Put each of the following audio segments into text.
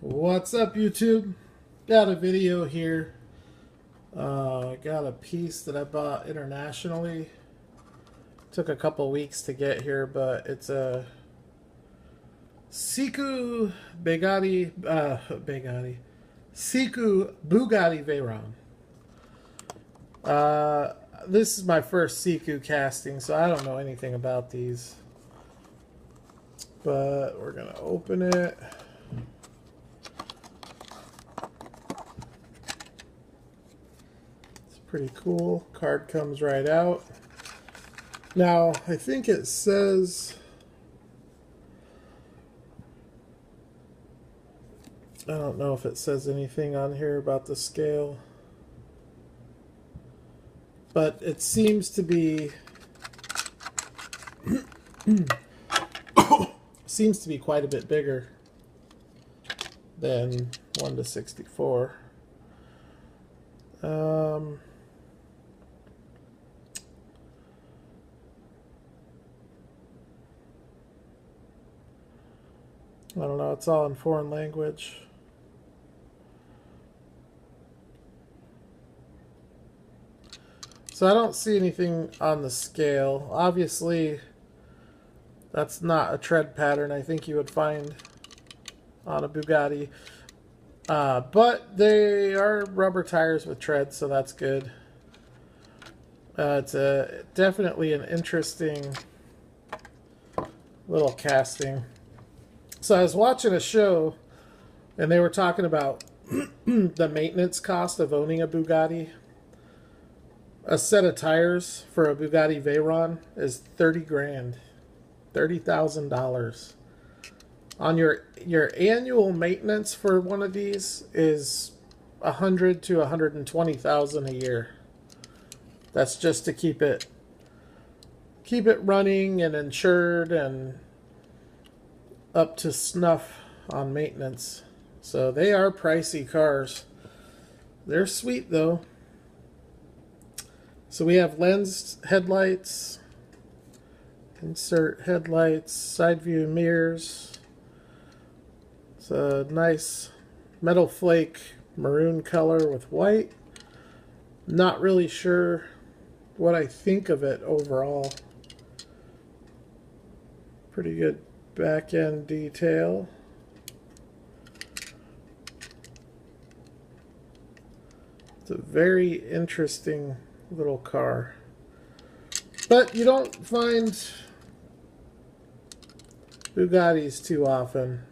What's up, YouTube? Got a video here. I got a piece that I bought internationally. Took a couple weeks to get here, but it's a Siku Siku Bugatti Veyron. This is my first Siku casting, so I don't know anything about these. But we're gonna open it. Pretty cool. Card comes right out. Now, I think it says, I don't know if it says anything on here about the scale, but it seems to be quite a bit bigger than 1:64. I don't know, it's all in foreign language. So I don't see anything on the scale. Obviously, that's not a tread pattern I think you would find on a Bugatti. But they are rubber tires with tread, so that's good. It's definitely an interesting little casting. So I was watching a show, and they were talking about the maintenance cost of owning a Bugatti. A set of tires for a Bugatti Veyron is 30 grand, $30,000. On your annual maintenance for one of these is 100 to 120,000 a year. That's just to keep it running and insured and up to snuff on maintenance. So they are pricey cars. They're sweet though. So we have lensed headlights, insert headlights, side view mirrors. It's a nice metal flake maroon color with white. Not really sure what I think of it overall. Pretty good back end detail. It's a very interesting little car, but you don't find Bugattis too often.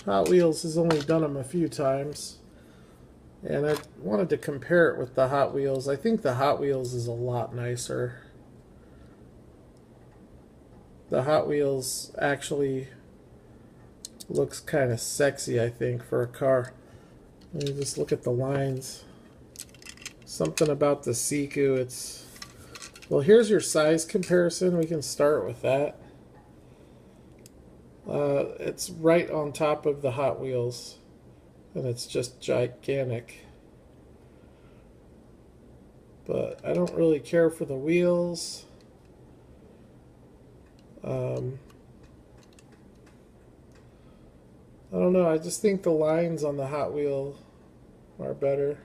Hot Wheels has only done them a few times, and I wanted to compare it with the Hot Wheels. I think the Hot Wheels is a lot nicer. The Hot Wheels actually looks kind of sexy, I think, for a car. Let me just look at the lines. Something about the Siku, it's... Well, here's your size comparison. We can start with that. It's right on top of the Hot Wheels, and it's just gigantic. But I don't really care for the wheels. I don't know, I just think the lines on the Hot Wheel are better.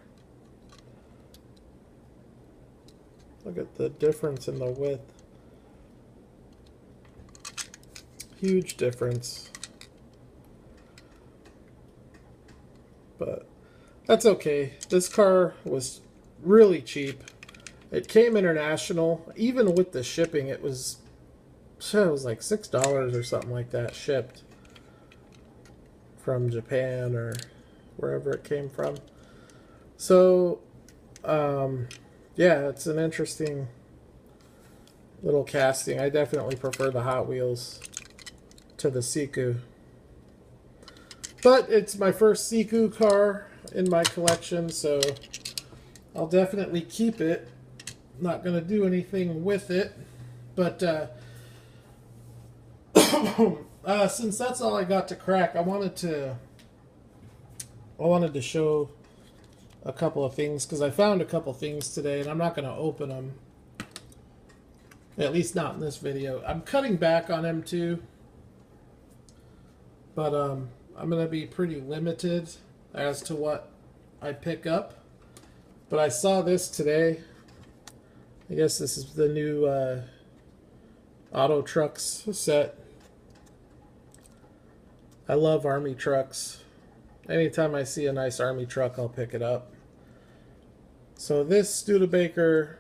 Look at the difference in the width. Huge difference. But that's okay. This car was really cheap. It came international. Even with the shipping, it was like $6 or something like that shipped from Japan or wherever it came from. So yeah, it's an interesting little casting. I definitely prefer the Hot Wheels to the Siku, but it's my first Siku car in my collection, so I'll definitely keep it. Not gonna do anything with it, but since that's all I got to crack, I wanted to show a couple of things, because I found a couple things today, and I'm not going to open them. At least not in this video. I'm cutting back on M2, but I'm going to be pretty limited as to what I pick up. But I saw this today. I guess this is the new Auto Trucks set. I love Army trucks. Anytime I see a nice Army truck, I'll pick it up. So this Studebaker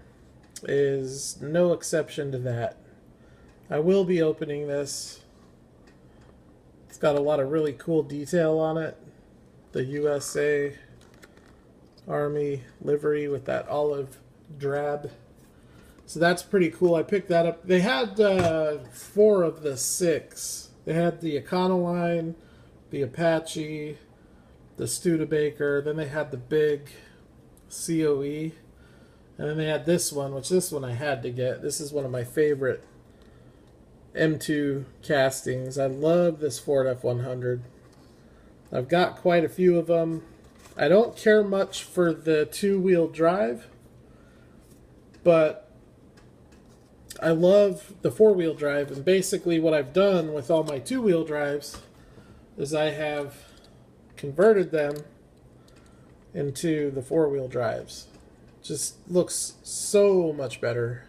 is no exception to that. I will be opening this. It's got a lot of really cool detail on it. The USA Army livery with that olive drab. So that's pretty cool. I picked that up. They had 4 of the 6. They had the Econoline, the Apache, the Studebaker, then they had the big COE, and then they had this one, which this one I had to get. This is one of my favorite M2 castings. I love this Ford F100. I've got quite a few of them. I don't care much for the 2-wheel drive, but I love the 4-wheel drive, and basically what I've done with all my 2-wheel drives is I have converted them into the 4-wheel drives. Just looks so much better.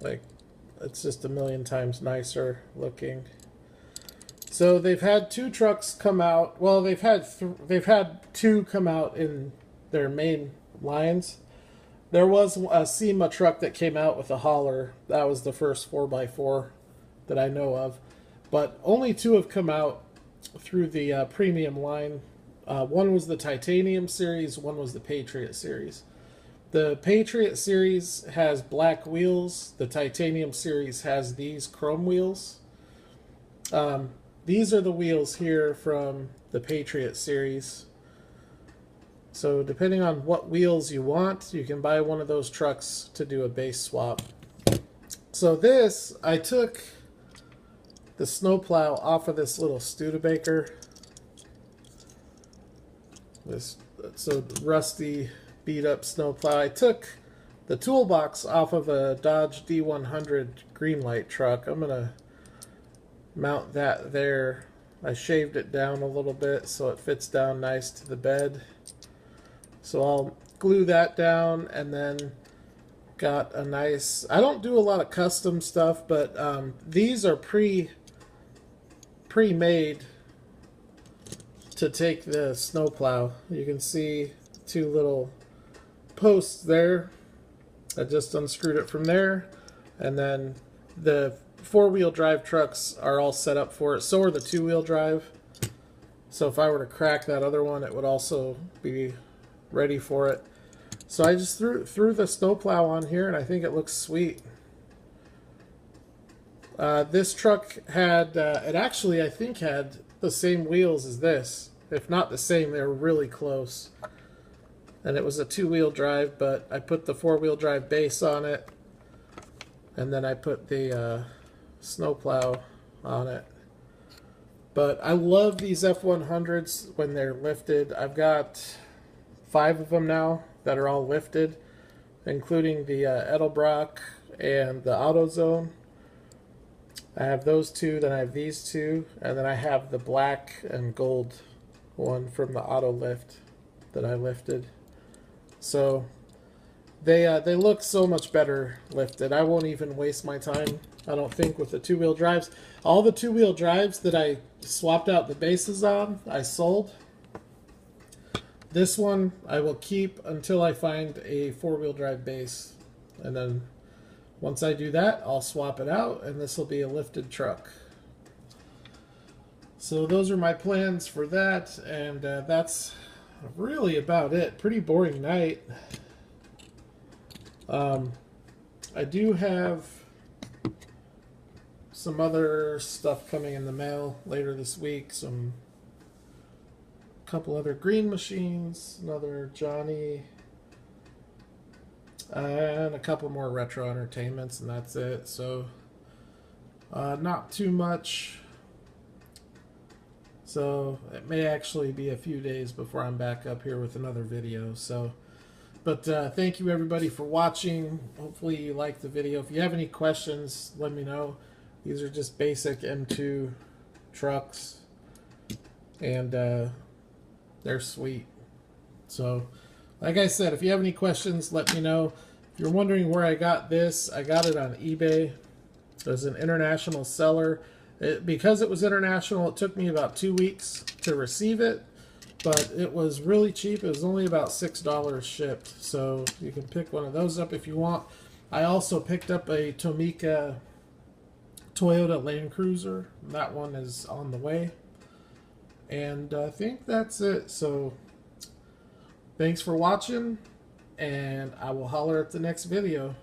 Like, it's just a million times nicer looking. So they've had 2 trucks come out. Well, they've had 2 come out in their main lines. There was a SEMA truck that came out with a hauler. That was the first 4x4 that I know of. But only 2 have come out through the premium line. One was the Titanium series, one was the Patriot series. The Patriot series has black wheels. The Titanium series has these chrome wheels. These are the wheels here from the Patriot series. So depending on what wheels you want, you can buy one of those trucks to do a base swap. So this, I took the snowplow off of this little Studebaker. It's a rusty, beat up snowplow. I took the toolbox off of a Dodge D100 Greenlight truck. I'm going to mount that there. I shaved it down a little bit so it fits down nice to the bed. So I'll glue that down, and then got a nice... I don't do a lot of custom stuff, but these are pre-made to take the snowplow. You can see 2 little posts there. I just unscrewed it from there, and then the 4-wheel drive trucks are all set up for it. So are the 2-wheel drive. So if I were to crack that other one, it would also be ready for it. So I just threw the snowplow on here, and I think it looks sweet. This truck had, it actually I think had the same wheels as this. If not the same, they were really close. And it was a 2-wheel drive, but I put the 4-wheel drive base on it, and then I put the snowplow on it. But I love these F100s when they're lifted. I've got 5 of them now that are all lifted, including the Edelbrock and the AutoZone. I have those 2, then I have these 2, and then I have the black and gold one from the Auto Lift that I lifted. So they look so much better lifted. I won't even waste my time, I don't think, with the 2-wheel drives. All the 2-wheel drives that I swapped out the bases on, I sold. This one I will keep until I find a 4-wheel drive base. And then once I do that, I'll swap it out, and this will be a lifted truck. So those are my plans for that, and that's really about it. Pretty boring night. I do have some other stuff coming in the mail later this week. Couple other green machines, another Johnny, and a couple more retro entertainments, and that's it. So not too much. So it may actually be a few days before I'm back up here with another video. So, but thank you everybody for watching. Hopefully you liked the video. If you have any questions, let me know. These are just basic M2 trucks, and they're sweet. So, like I said, if you have any questions, let me know. If you're wondering where I got this, I got it on eBay. There's an international seller. Because it was international, it took me about 2 weeks to receive it, but it was really cheap. It was only about $6 shipped, so you can pick one of those up if you want. I also picked up a Tomica Toyota Land Cruiser. That one is on the way. And I think that's it. So thanks for watching, and I will holler at the next video.